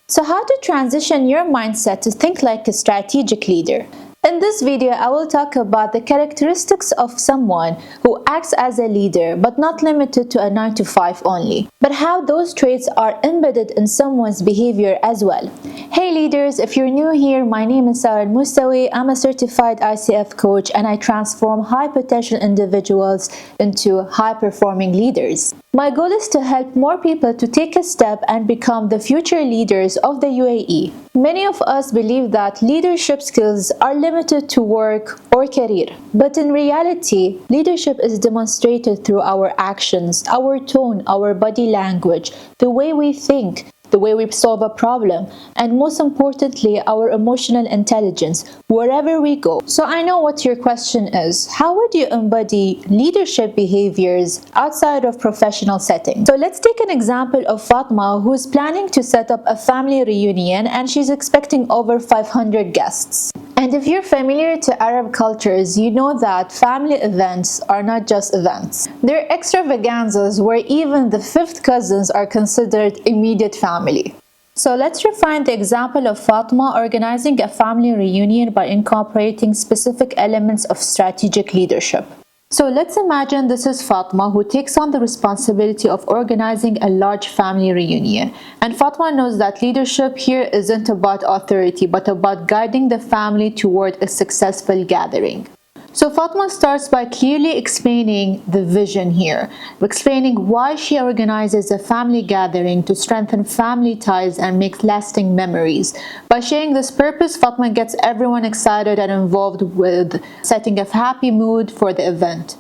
So how to transition your mindset to think like a strategic leader? In this video, I will talk about the characteristics of someone who acts as a leader, but not limited to a 9 to 5 only, but how those traits are embedded in someone's behavior as well. Hey leaders, if you're new here, my name is Sarah Mustawi. I'm a certified ICF coach and I transform high potential individuals into high performing leaders. My goal is to help more people to take a step and become the future leaders of the UAE. Many of us believe that leadership skills are limited to work or career, but in reality, leadership is demonstrated through our actions, our tone, our body language, the way we think, the way we solve a problem, and most importantly, our emotional intelligence wherever we go. So I know what your question is. How would you embody leadership behaviors outside of professional settings? So let's take an example of Fatma, who is planning to set up a family reunion and she's expecting over 500 guests. And if you're familiar to Arab cultures, you know that family events are not just events. They're extravaganzas where even the fifth cousins are considered immediate family. So let's refine the example of Fatma organizing a family reunion by incorporating specific elements of strategic leadership. So let's imagine this is Fatma, who takes on the responsibility of organizing a large family reunion. And Fatma knows that leadership here isn't about authority, but about guiding the family toward a successful gathering. So Fatma starts by clearly explaining the vision here, explaining why she organizes a family gathering to strengthen family ties and make lasting memories. By sharing this purpose, Fatma gets everyone excited and involved with setting a happy mood for the event.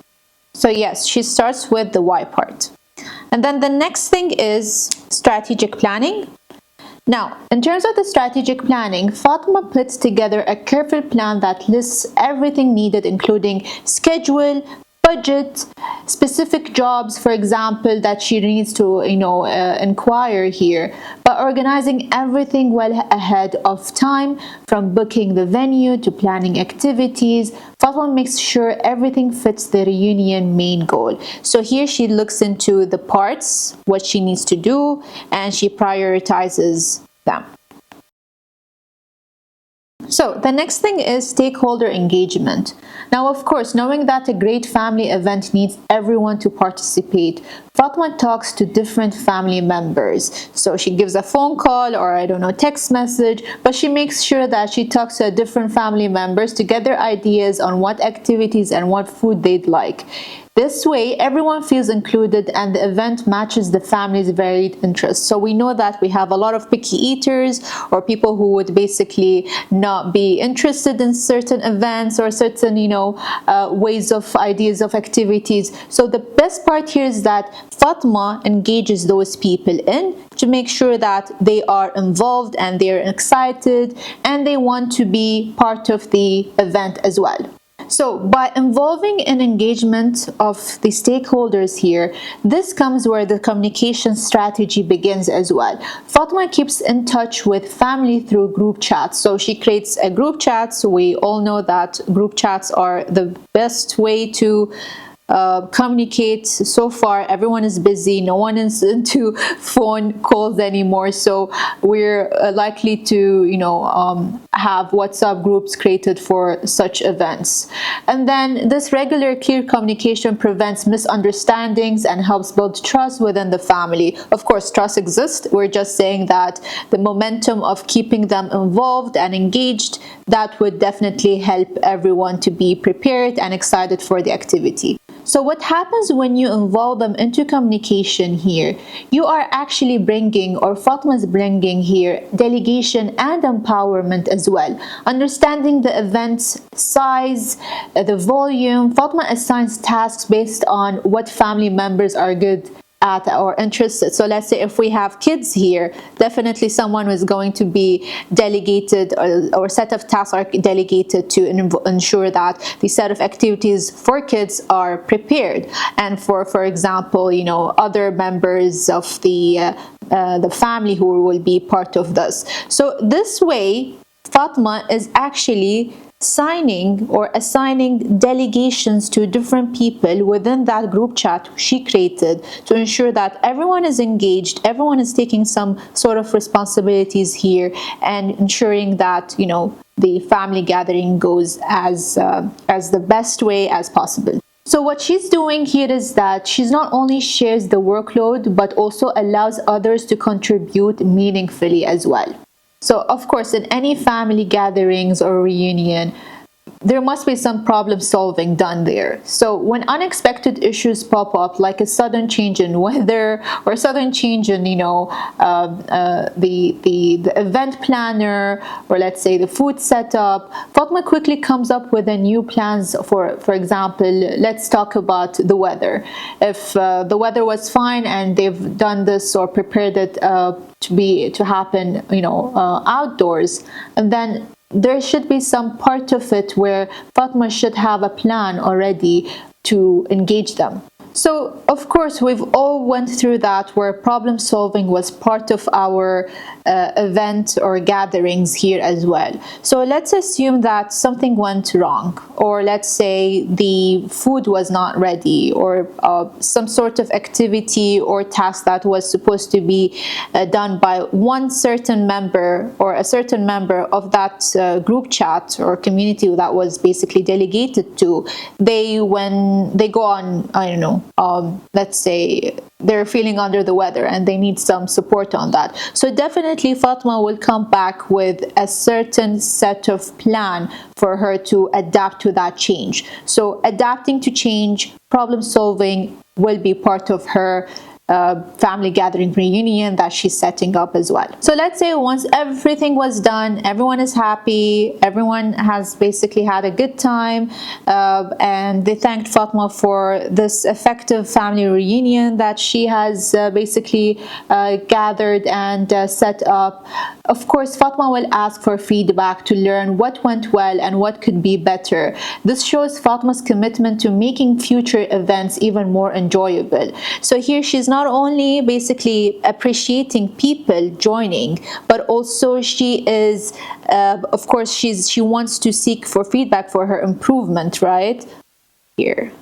So yes, she starts with the why part. And then the next thing is strategic planning. Now, in terms of the strategic planning, Fatma puts together a careful plan that lists everything needed, including schedule, budget, specific jobs, for example, that she needs to, inquire here, by organizing everything well ahead of time, from booking the venue to planning activities. Fatma makes sure everything fits the reunion main goal. So here she looks into the parts, what she needs to do, and she prioritizes them. So the next thing is stakeholder engagement. Now, of course, knowing that a great family event needs everyone to participate, Fatma talks to different family members. So she gives a phone call or text message, but she makes sure that she talks to different family members to get their ideas on what activities and what food they'd like. This way, everyone feels included and the event matches the family's varied interests. So we know that we have a lot of picky eaters or people who would basically not be interested in certain events or certain, ways of ideas of activities. So the best part here is that Fatma engages those people in to make sure that they are involved and they're excited and they want to be part of the event as well. So by involving an engagement of the stakeholders here, this comes where the communication strategy begins as well. Fatma keeps in touch with family through group chats. So she creates a group chat. So we all know that group chats are the best way to communicate. So far everyone is busy, no one is into phone calls anymore, so we're likely to have WhatsApp groups created for such events. And then this regular clear communication prevents misunderstandings and helps build trust within the family. Of course, trust exists, we're just saying that the momentum of keeping them involved and engaged, that would definitely help everyone to be prepared and excited for the activity. So what happens when you involve them into communication here? You are actually bringing, or Fatma is bringing here, delegation and empowerment as well. Understanding the event's size, the volume, Fatma assigns tasks based on what family members are good at or interested. So let's say if we have kids here, definitely someone is going to be delegated or set of tasks are delegated to ensure that the set of activities for kids are prepared. And for example, other members of the family who will be part of this. So this way, Fatma is actually signing or assigning delegations to different people within that group chat she created to ensure that everyone is engaged, everyone is taking some sort of responsibilities here, and ensuring that, you know, the family gathering goes as the best way as possible. So what she's doing here is that she's not only shares the workload, but also allows others to contribute meaningfully as well. So of course, in any family gatherings or reunion, there must be some problem solving done there. So when unexpected issues pop up, like a sudden change in weather or sudden change in, you know, the event planner, or let's say the food setup, Fatma quickly comes up with a new plans. For example, let's talk about the weather. If the weather was fine and they've done this or prepared it to happen, you know, outdoors, and then there should be some part of it where Fatma should have a plan already to engage them. So of course we've all went through that, where problem solving was part of our event or gatherings here as well. So let's assume that something went wrong, or let's say the food was not ready, or some sort of activity or task that was supposed to be done by one certain member or a certain member of that group chat or community that was basically delegated to, when they go on, I don't know, let's say they're feeling under the weather and they need some support on that. So definitely Fatma will come back with a certain set of plan for her to adapt to that change. So adapting to change, problem solving will be part of her family gathering reunion that she's setting up as well. So let's say once everything was done, everyone is happy, everyone has basically had a good time, and they thanked Fatma for this effective family reunion that she has basically gathered and set up. Of course, Fatma will ask for feedback to learn what went well and what could be better. This shows Fatma's commitment to making future events even more enjoyable. So here she's not only basically appreciating people joining, but also she is, of course, she wants to seek for feedback for her improvement, right? Here,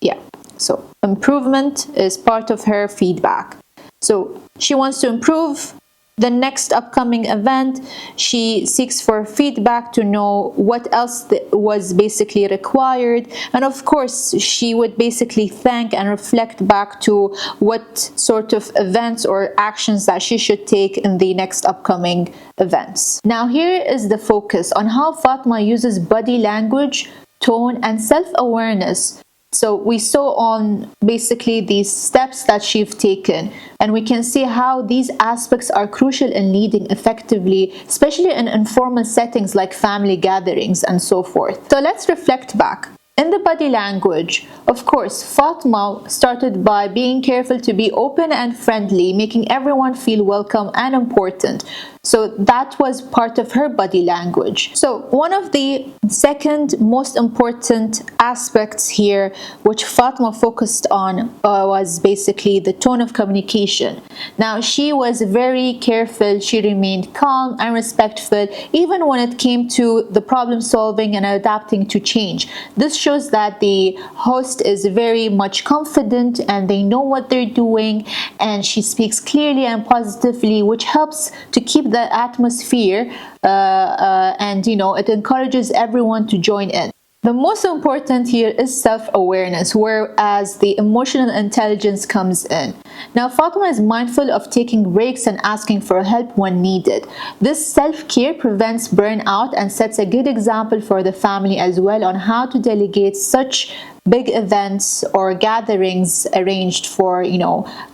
yeah. So improvement is part of her feedback. So she wants to improve the next upcoming event. She seeks for feedback to know what else was basically required, and of course she would basically thank and reflect back to what sort of events or actions that she should take in the next upcoming events. Now here is the focus on how Fatma uses body language, tone, and self-awareness. So we saw on basically these steps that she's taken, and we can see how these aspects are crucial in leading effectively, especially in informal settings like family gatherings and so forth. So let's reflect back. In the body language, of course, Fatma started by being careful to be open and friendly, making everyone feel welcome and important. So that was part of her body language. So one of the second most important aspects here, which Fatma focused on, was basically the tone of communication. Now she was very careful, she remained calm and respectful, even when it came to the problem solving and adapting to change. This shows that the host is very much confident and they know what they're doing, and she speaks clearly and positively, which helps to keep the atmosphere and it encourages everyone to join in. The most important here is self-awareness, whereas the emotional intelligence comes in. Now Fatma is mindful of taking breaks and asking for help when needed. This self-care prevents burnout and sets a good example for the family as well on how to delegate such big events or gatherings arranged for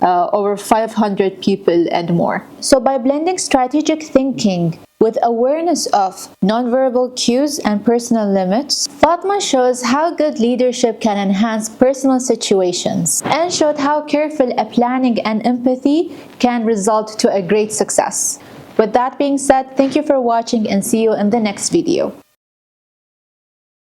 over 500 people and more. So by blending strategic thinking with awareness of nonverbal cues and personal limits, Fatma shows how good leadership can enhance personal situations and showed how careful a planning and empathy can result to a great success. With that being said, thank you for watching and see you in the next video.